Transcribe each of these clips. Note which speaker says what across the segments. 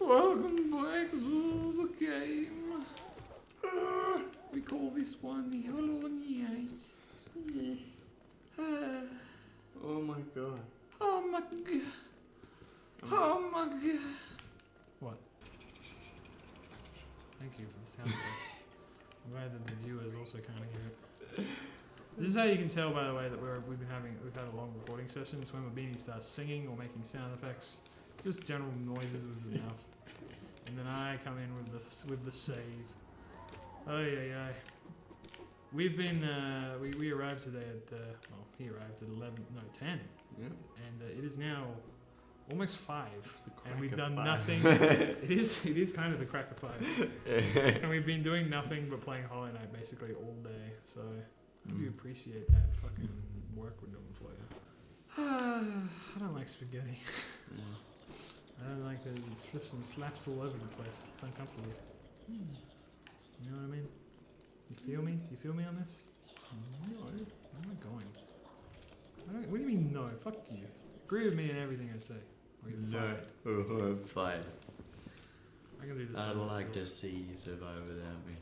Speaker 1: Welcome back to the game. We call this one the Hollow Knight.
Speaker 2: Oh my god.
Speaker 1: Oh my god. Oh my god. What? Thank you for the sound effects. I'm glad that the viewers also kind of hear it. This is how you can tell, by the way, that we've had a long recording session. It's when Mabini starts singing or making sound effects, just general noises with his mouth, and then I come in with the save. Oh yeah. We've been we arrived today at well, he arrived at 10,
Speaker 2: Yeah.
Speaker 1: and it is now almost 5, and we've
Speaker 2: of
Speaker 1: done
Speaker 2: 5.
Speaker 1: nothing. It is kind of the crack of 5, and we've been doing nothing but playing Hollow Knight basically all day. So you appreciate that fucking work we're doing for you. I don't like spaghetti. I don't like that it slips and slaps all over the place. It's uncomfortable. You know what I mean? You feel me? You feel me on this? No. Where am I going? What do you mean no? Fuck you. Agree with me in everything I say. Or you're fired.
Speaker 2: No. I'm fired.
Speaker 1: I can do this.
Speaker 2: I'd like to see you survive without me.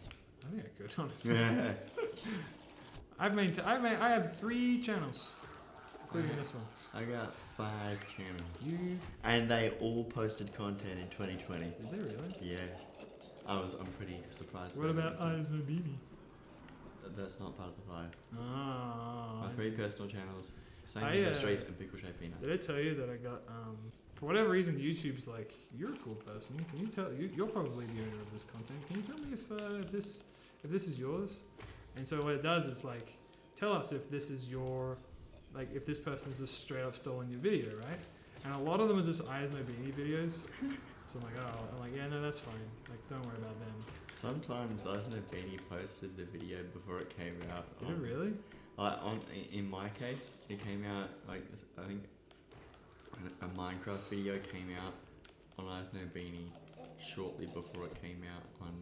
Speaker 1: I think I could, honestly. I have 3 channels, including this one.
Speaker 2: I got 5 channels.
Speaker 1: You
Speaker 2: And they all posted content in 2020.
Speaker 1: did they really?
Speaker 2: Yeah. I'm pretty surprised.
Speaker 1: What about Eyes No Beanie?
Speaker 2: That's not part of the 5.
Speaker 1: Ah.
Speaker 2: My 3 personal channels. Same
Speaker 1: I,
Speaker 2: Industries and Pickle Shape Peanut.
Speaker 1: Did I tell you that I got for whatever reason YouTube's like, you're a cool person. Can you tell you're probably the owner of this content? Can you tell me if this is yours? And so what it does is like tell us if this is your if this person's just straight up stolen your video, right? And a lot of them are just Eyes No Beanie videos. So I'm like, yeah, no, that's fine. Like, don't worry about them.
Speaker 2: Sometimes I know Beanie posted the video before it came out.
Speaker 1: Did it really?
Speaker 2: In my case, it came out I think a Minecraft video came out on Eyes No Beanie shortly before it came out on.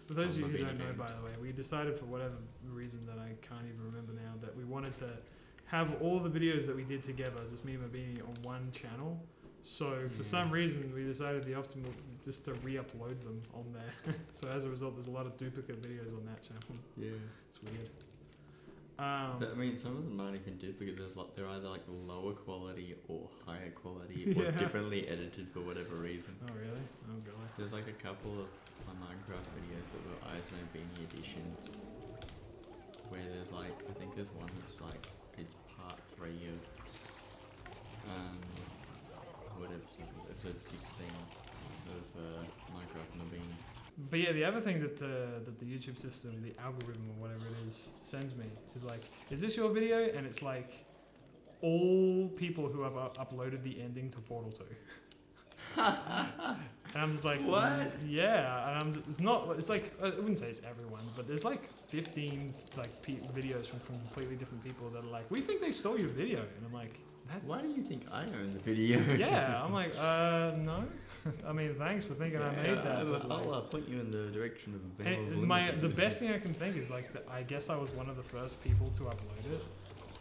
Speaker 1: For those of you who don't know,
Speaker 2: Games.
Speaker 1: by the way, we decided for whatever reason that I can't even remember now that we wanted to have all the videos that we did together, just me and Mabini, on one channel. So for some reason we decided the optimal just to re-upload them on there. So as a result, there's a lot of duplicate videos on that channel.
Speaker 2: Yeah.
Speaker 1: It's weird.
Speaker 2: I mean, some of them aren't even duplicates. They're either like lower quality or higher quality or differently edited for whatever reason.
Speaker 1: Oh really? Oh god.
Speaker 2: There's like a couple of my Minecraft videos that were Eyes No Beanie editions, where there's like, I think there's one that's like, it's part 3 of whatever episode 16 of Minecraft No Beanie. But
Speaker 1: yeah, the other thing that the YouTube system, the algorithm or whatever it is, sends me is like, is this your video? And it's like all people who have uploaded the ending to Portal 2. And I'm just like,
Speaker 2: what?
Speaker 1: Yeah, and I'm just, it's like, I wouldn't say it's everyone, but there's like 15 videos from completely different people that are like, we think they stole your video, and I'm like, that's.
Speaker 2: Why do you think I own the video?
Speaker 1: Yeah, I'm like, no. I mean, thanks for thinking I made that. But
Speaker 2: I'll point you in the direction of
Speaker 1: the best thing I can think is like, I guess I was one of the first people to upload it.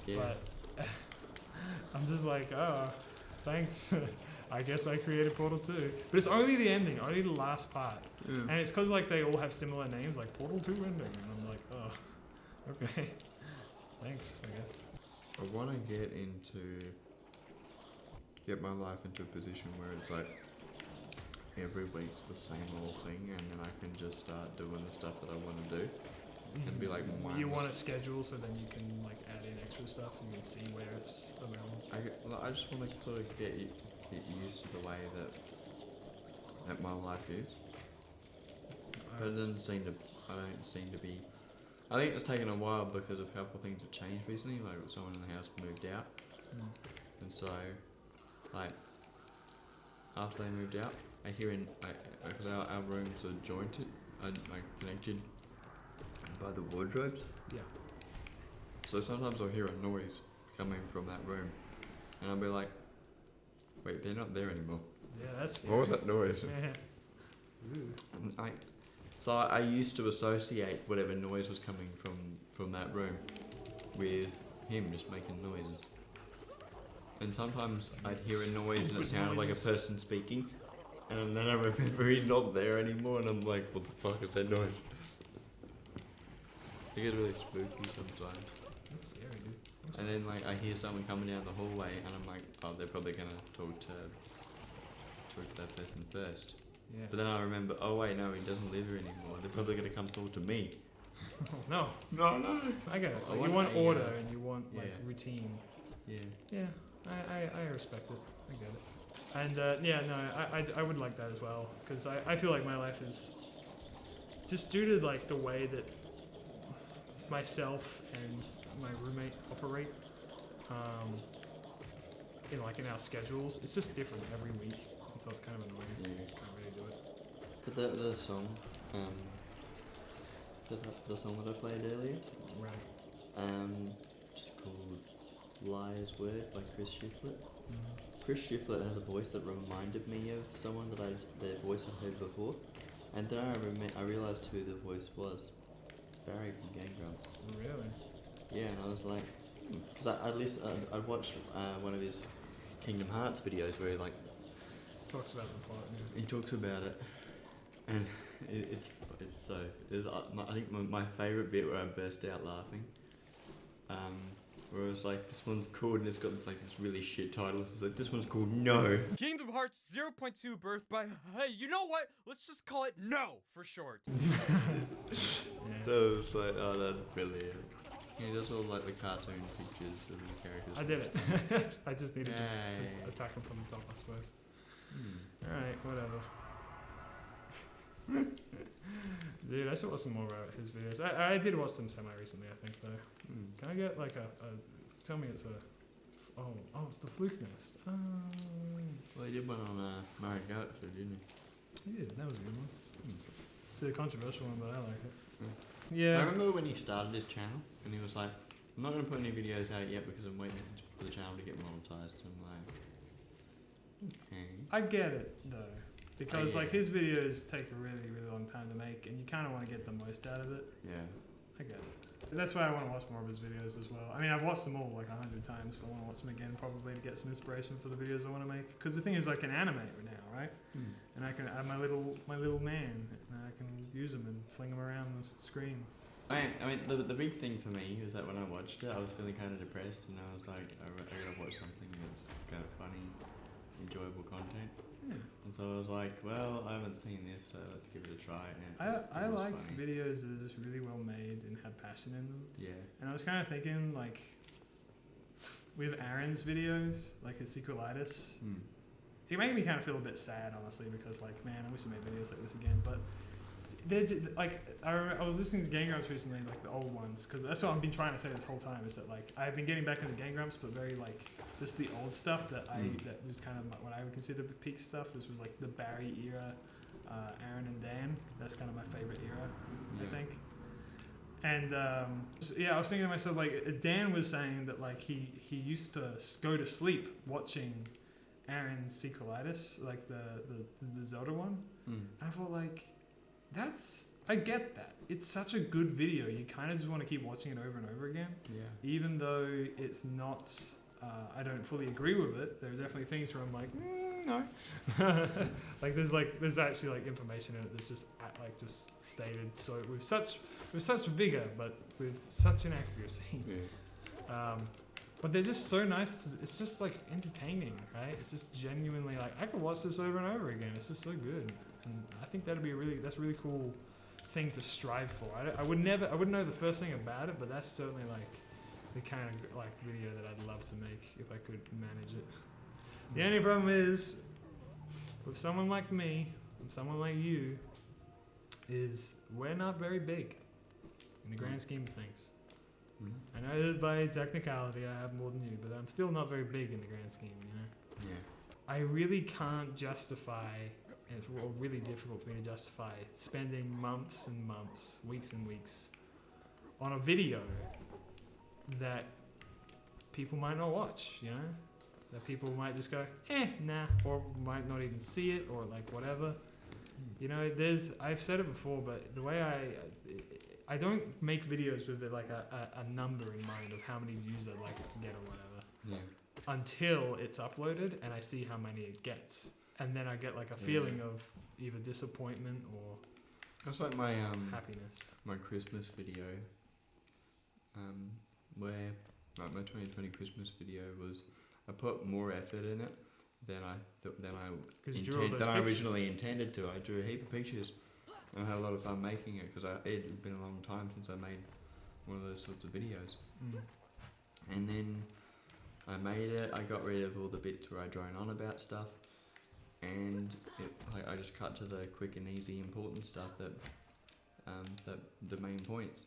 Speaker 2: Yeah.
Speaker 1: But I'm just like, oh, thanks. I guess I created Portal 2. But it's only the ending, only the last part.
Speaker 2: Yeah.
Speaker 1: And it's because like they all have similar names, like Portal 2 ending. And I'm like, oh, okay. Thanks, I guess.
Speaker 2: I want to get my life into a position where it's like every week's the same old thing, and then I can just start doing the stuff that I want to do. And be like,
Speaker 1: you want a schedule so then you can like add in extra stuff and you can see where it's available.
Speaker 2: I just want to sort of get used to the way that my life is. But it doesn't seem to. I don't seem to be. I think it's taken a while because of a couple of things have changed recently. Like someone in the house moved out, and so like after they moved out, I hear because our rooms are jointed, connected by the wardrobes.
Speaker 1: Yeah.
Speaker 2: So sometimes I'll hear a noise coming from that room, and I'll be like, "Wait, they're not there anymore."
Speaker 1: Yeah, that's.
Speaker 2: What was that noise?
Speaker 1: Yeah.
Speaker 2: And so I used to associate whatever noise was coming from that room with him just making noises. and sometimes I'd hear a noise and it sounded like a person speaking, and then I remember he's not there anymore, and I'm like, what the fuck is that noise? It gets really spooky sometimes.
Speaker 1: That's scary, dude.
Speaker 2: And then like I hear someone coming down the hallway, and I'm like, oh, they're probably gonna talk to that person first.
Speaker 1: Yeah.
Speaker 2: But then I remember, oh wait, no, he doesn't live here anymore. They're probably gonna come talk to me.
Speaker 1: Oh, no.
Speaker 2: No.
Speaker 1: I get it.
Speaker 2: I
Speaker 1: Like,
Speaker 2: want
Speaker 1: you want
Speaker 2: a,
Speaker 1: order and you want like
Speaker 2: yeah.
Speaker 1: routine.
Speaker 2: Yeah.
Speaker 1: Yeah, I respect it. I get it. And yeah, no, I would like that as well, because I feel like my life is just due to like the way that myself and my roommate operate in our schedules. It's just different every week, and so it's kind of annoying.
Speaker 2: Yeah.
Speaker 1: Can't really do it.
Speaker 2: But the song, the song that I played earlier,
Speaker 1: Right.
Speaker 2: just called Liar's Word by Chris Shiflett.
Speaker 1: Mm-hmm.
Speaker 2: Chris Shiflett has a voice that reminded me of someone their voice I'd heard before, and then I realised who the voice was. It's Barry from Game Grumps.
Speaker 1: Really?
Speaker 2: Yeah, and I was like, because I watched one of his Kingdom Hearts videos where he like
Speaker 1: Talks about the plot. Yeah.
Speaker 2: he talks about it, and it's so I think my favourite bit where I burst out laughing, where it was like, this one's called, and it's got this really shit title. It's like, this one's called No.
Speaker 3: Kingdom Hearts 0.2 birth by, hey, you know what? Let's just call it No for short.
Speaker 2: So it was like, oh, that's brilliant. He does all like the cartoon pictures of the characters.
Speaker 1: I did it. I just needed to attack him from the top, I suppose. Alright, whatever. Dude, I should watch some more about his videos. I did watch them semi-recently, I think, though. Can I get like a tell me it's a... Oh, it's the Fluke Nest.
Speaker 2: Well, he did one on Mario Kart, didn't he?
Speaker 1: Yeah, that was a good one. It's a controversial one, but I like it.
Speaker 2: I
Speaker 1: Yeah.
Speaker 2: remember when he started his channel, and he was like, I'm not going to put any videos out yet because I'm waiting for the channel to get monetized. And I'm like, okay.
Speaker 1: I get it, though. Because
Speaker 2: yeah.
Speaker 1: like his videos take a really, really long time to make, and you kind of want to get the most out of it.
Speaker 2: Yeah.
Speaker 1: I get it. And that's why I want to watch more of his videos as well. I mean, I've watched them all like 100 times, but I want to watch them again probably to get some inspiration for the videos I want to make. Because the thing is, I can animate now, right? And I can add my little man, and I can use him and fling him around the screen.
Speaker 2: I mean, the big thing for me is that when I watched it, I was feeling kind of depressed, and I was like, I gotta watch something that's kind of funny, enjoyable content.
Speaker 1: Yeah.
Speaker 2: And so I was like, well, I haven't seen this, so let's give it a try. And
Speaker 1: I like
Speaker 2: funny.
Speaker 1: videos that are just really well made and have passion in them.
Speaker 2: Yeah.
Speaker 1: And I was kind of thinking, like, with Aaron's videos, like his Sequelitis, it made me kind of feel a bit sad, honestly, because, like, man, I wish I made videos like this again. But they're just, like, I was listening to Game Grumps recently, like the old ones, because that's what I've been trying to say this whole time, is that, like, I've been getting back into Game Grumps, but very, like, just the old stuff that that was kind of what I would consider peak stuff. This was like the Barry era, Aaron and Dan. That's kind of my favorite era, I think. And yeah, I was thinking to myself, like, Dan was saying that like he used to go to sleep watching Aaron's Sequelitis, like the Zelda one. And I thought, like, I get that. It's such a good video. You kind of just want to keep watching it over and over again.
Speaker 2: Yeah.
Speaker 1: Even though it's not, I don't fully agree with it. There are definitely things where I'm like, no. Like there's actually like information in it that's just stated so with such vigor, but with such inaccuracy.
Speaker 2: Yeah.
Speaker 1: But they're just so nice. It's just like entertaining, right? It's just genuinely like, I could watch this over and over again. It's just so good, and I think that's a really cool thing to strive for. I wouldn't know the first thing about it, but that's certainly like the kind of like video that I'd love to make if I could manage it. The only problem is with someone like me and someone like you is we're not very big in the grand scheme of things. I know that by technicality I have more than you, but I'm still not very big in the grand scheme, you know?
Speaker 2: Yeah.
Speaker 1: I really can't justify, and it's really difficult for me to justify, spending months and months, weeks and weeks on a video that people might not watch, you know? That people might just go, nah, or might not even see it, or like whatever. You know, I've said it before, but the way I don't make videos with like a number in mind of how many views I'd like it to get or whatever.
Speaker 2: Yeah.
Speaker 1: until it's uploaded and I see how many it gets. And then I get like a feeling of either disappointment or
Speaker 2: That's like my
Speaker 1: happiness.
Speaker 2: my Christmas video, where like my 2020 Christmas video was, I put more effort in it than I originally intended to. I drew a heap of pictures, and I had a lot of fun making it because it had been a long time since I made one of those sorts of videos. And then I made it. I got rid of all the bits where I drone on about stuff, and I just cut to the quick and easy important stuff that the main points.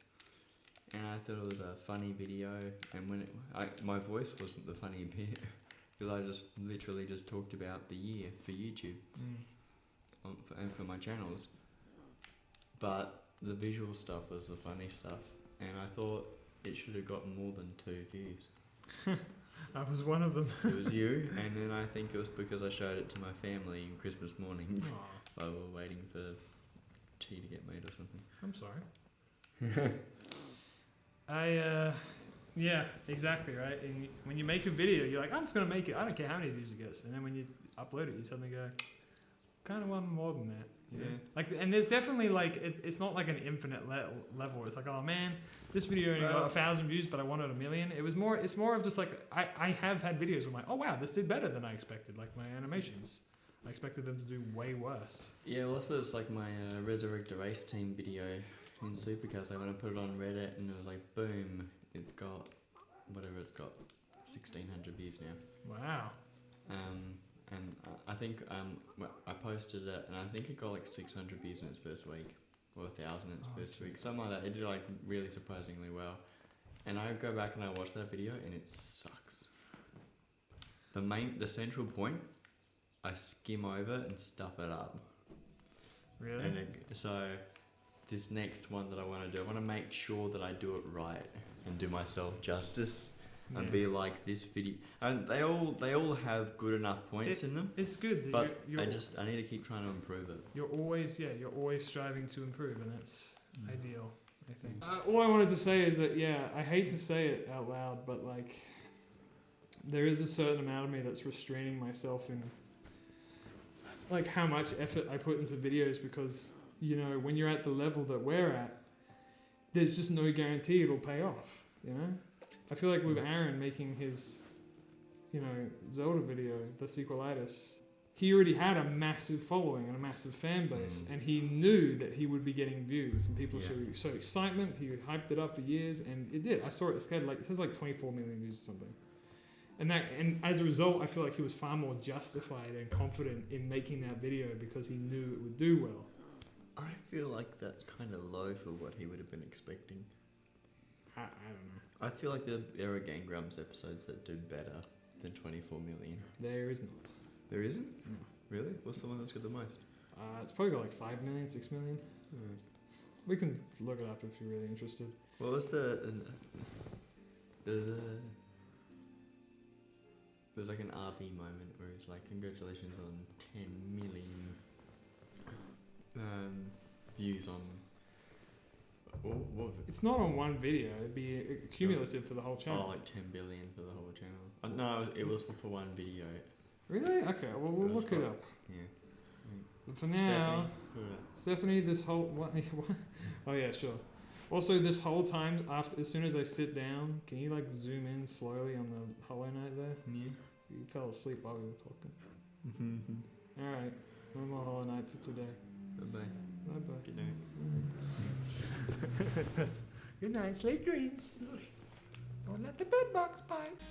Speaker 2: And I thought it was a funny video, and when my voice wasn't the funny bit, because I just literally just talked about the year for YouTube and for my channels. But the visual stuff was the funny stuff, and I thought it should have gotten more than 2 views.
Speaker 1: I was one of them.
Speaker 2: It was you, and then I think it was because I showed it to my family on Christmas morning while we were waiting for tea to get made or something.
Speaker 1: I'm sorry. Yeah, exactly, right? And when you make a video, you're like, I'm just going to make it. I don't care how many views it gets. And then when you upload it, you suddenly go, kind of want more than that. You know? Like, and there's definitely like, it's not like an infinite level. It's like, oh man, this video only got 1,000 views, but I wanted 1 million. It's more of just like, I have had videos where I'm like, oh wow, this did better than I expected. Like my animations. I expected them to do way worse.
Speaker 2: Yeah, well I suppose like my Resurrect a Race Team video in Supercars, I went to put it on Reddit and it was like, boom, it's got, whatever it's got, 1,600 views now.
Speaker 1: Wow.
Speaker 2: And I think I posted it and I think it got like 600 views in its first week, or 1,000 in its first week, something like that. It did like really surprisingly well. And I go back and I watch that video and it sucks. The central point, I skim over and stuff it up.
Speaker 1: Really?
Speaker 2: And so this next one that I want to do, I want to make sure that I do it right and do myself justice. And be like this video, and they all have good enough points in them.
Speaker 1: It's good,
Speaker 2: but I need to keep trying to improve it.
Speaker 1: You're always striving to improve, and that's ideal, I think. All I wanted to say is that I hate to say it out loud, but like there is a certain amount of me that's restraining myself in like how much effort I put into videos, because when you're at the level that we're at, there's just no guarantee it'll pay off. I feel like with Aaron making his, Zelda video, the sequelitis, he already had a massive following and a massive fan base, and he knew that he would be getting views, and people showed excitement. He hyped it up for years, and it did. I saw it. It has like 24 million views or something, and as a result, I feel like he was far more justified and confident in making that video because he knew it would do well.
Speaker 2: I feel like that's kind of low for what he would have been expecting.
Speaker 1: I don't know.
Speaker 2: I feel like there are Game Grumps episodes that do better than 24 million.
Speaker 1: There is not.
Speaker 2: There isn't?
Speaker 1: No.
Speaker 2: Really? What's the one that's got the most?
Speaker 1: It's probably got like 5 million, 6 million. We can look it up if you're really interested.
Speaker 2: What was there's like an RV moment where it's like, congratulations on 10 million views on. What was it?
Speaker 1: It's not on one video. It'd be cumulative for the whole channel.
Speaker 2: Oh, like 10 billion for the whole channel. No, it was for one video.
Speaker 1: Really? Okay. Well, we'll look it up.
Speaker 2: Yeah.
Speaker 1: But for now, Stephanie, this whole what? Oh yeah, sure. Also, this whole time, as soon as I sit down, can you like zoom in slowly on the Hollow Knight there?
Speaker 2: Yeah.
Speaker 1: You fell asleep while we were talking. All right. No more Hollow Knight for today.
Speaker 2: Bye bye.
Speaker 1: Bye bye.
Speaker 2: Good night.
Speaker 1: Good night. Sleep dreams. Don't let the bed bugs bite.